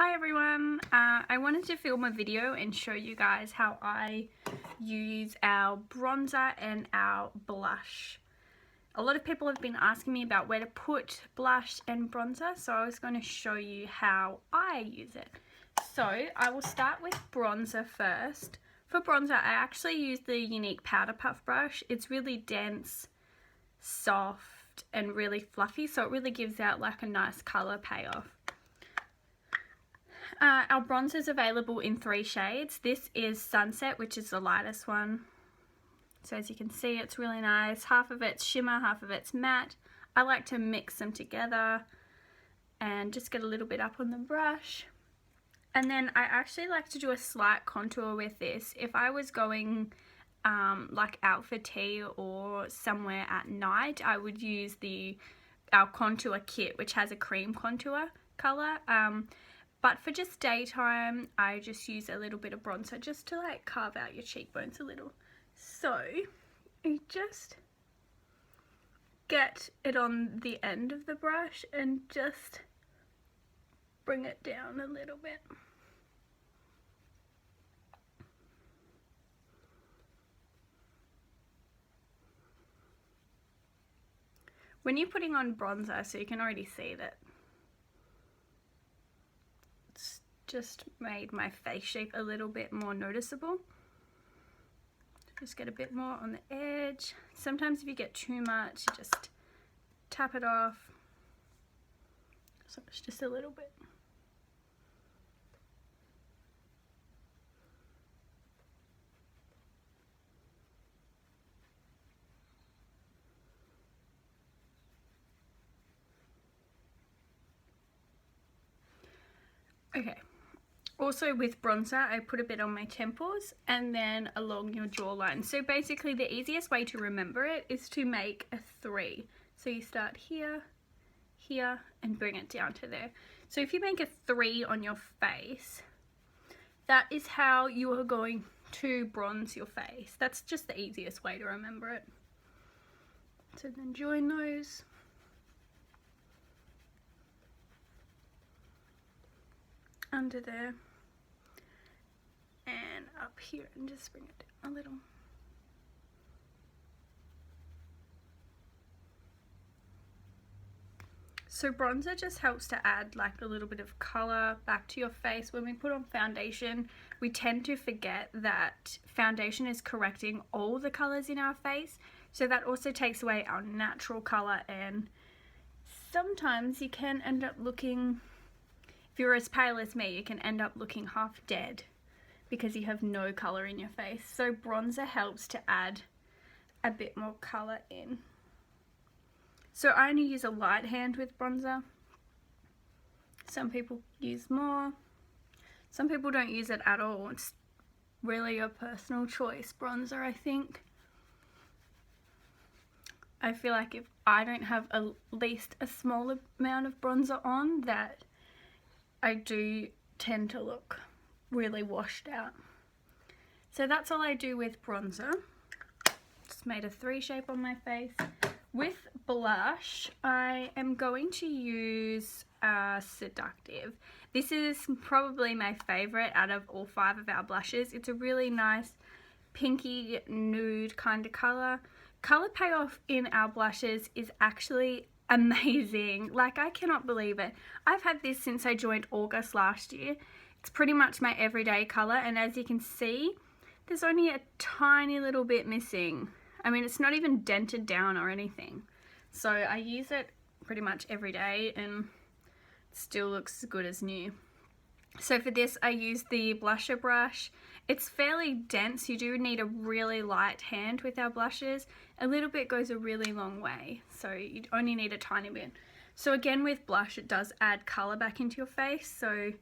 Hi everyone, I wanted to film a video and show you guys how I use our bronzer and our blush. A lot of people have been asking me about where to put blush and bronzer, so I was going to show you how I use it. So I will start with bronzer first. For bronzer, I actually use the Younique powder puff brush. It's really dense, soft and really fluffy, so it really gives out like a nice colour payoff. Our bronzer is available in 3 shades. This is Sunset, which is the lightest one. So as you can see, it's really nice. Half of it's shimmer, half of it's matte. I like to mix them together and just get a little bit up on the brush. And then I actually like to do a slight contour with this. If I was going like out for tea or somewhere at night, I would use our contour kit, which has a cream contour colour. But for just daytime, I just use a little bit of bronzer just to like carve out your cheekbones a little. So you just get it on the end of the brush and just bring it down a little bit. When you're putting on bronzer, so you can already see that it's just made my face shape a little bit more noticeable. Just get a bit more on the edge. Sometimes if you get too much, you just tap it off. So it's just a little bit. Okay. Also with bronzer, I put a bit on my temples and then along your jawline. So basically the easiest way to remember it is to make a 3. So you start here, here, and bring it down to there. So if you make a 3 on your face, that is how you are going to bronze your face. That's just the easiest way to remember it. So then join those. Under there and up here, and just bring it down a little. So bronzer just helps to add like a little bit of color back to your face. When we put on foundation, we tend to forget that foundation is correcting all the colors in our face, so that also takes away our natural color, and sometimes you can end up looking, if you're as pale as me, you can end up looking half dead because you have no colour in your face. So bronzer helps to add a bit more colour in. So I only use a light hand with bronzer. Some people use more. Some people don't use it at all. It's really your personal choice, bronzer, I think. I feel like if I don't have at least a small amount of bronzer on, that I do tend to look really washed out. So that's all I do with bronzer. Just made a 3 shape on my face. With blush, I am going to use Seductive. This is probably my favorite out of all 5 of our blushes. It's a really nice pinky nude kind of color. Color payoff in our blushes is actually amazing. Like, I cannot believe it. I've had this since I joined August last year. It's pretty much my everyday color, and as you can see, there's only a tiny little bit missing. I mean, it's not even dented down or anything. So I use it pretty much every day and it still looks as good as new. So for this, I use the blusher brush. It's fairly dense. You do need a really light hand with our blushes. A little bit goes a really long way, so you only need a tiny bit. So again, with blush, it does add color back into your face. So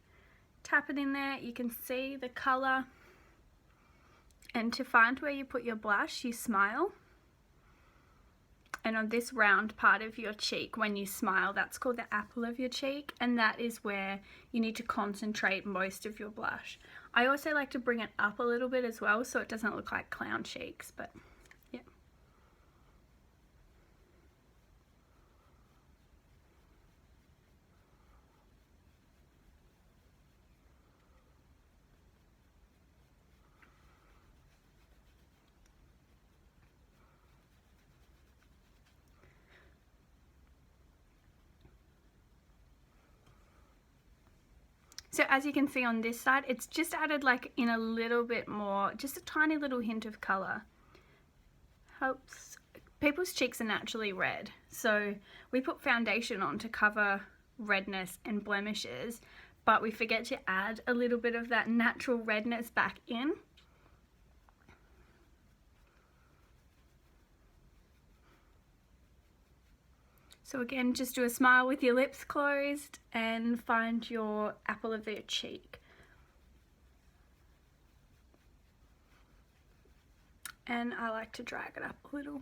tap it in there, you can see the color. And to find where you put your blush, you smile. And on this round part of your cheek, when you smile, that's called the apple of your cheek, and that is where you need to concentrate most of your blush. I also like to bring it up a little bit as well, so it doesn't look like clown cheeks, but yeah. So as you can see on this side, it's just added like in a little bit more, just a tiny little hint of colour. Helps. People's cheeks are naturally red, so we put foundation on to cover redness and blemishes, but we forget to add a little bit of that natural redness back in. So again, just do a smile with your lips closed and find your apple of your cheek. And I like to drag it up a little.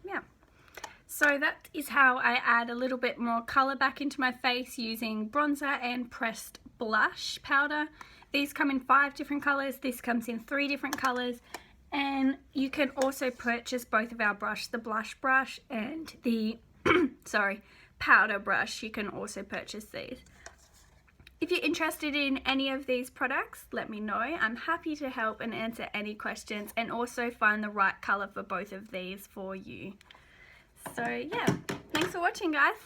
Yeah. So that is how I add a little bit more colour back into my face using bronzer and pressed blush powder. These come in 5 different colours, this comes in 3 different colours, and you can also purchase both of our brush, the blush brush and the powder brush. You can also purchase these. If you're interested in any of these products, let me know. I'm happy to help and answer any questions and also find the right colour for both of these for you. So yeah, thanks for watching, guys.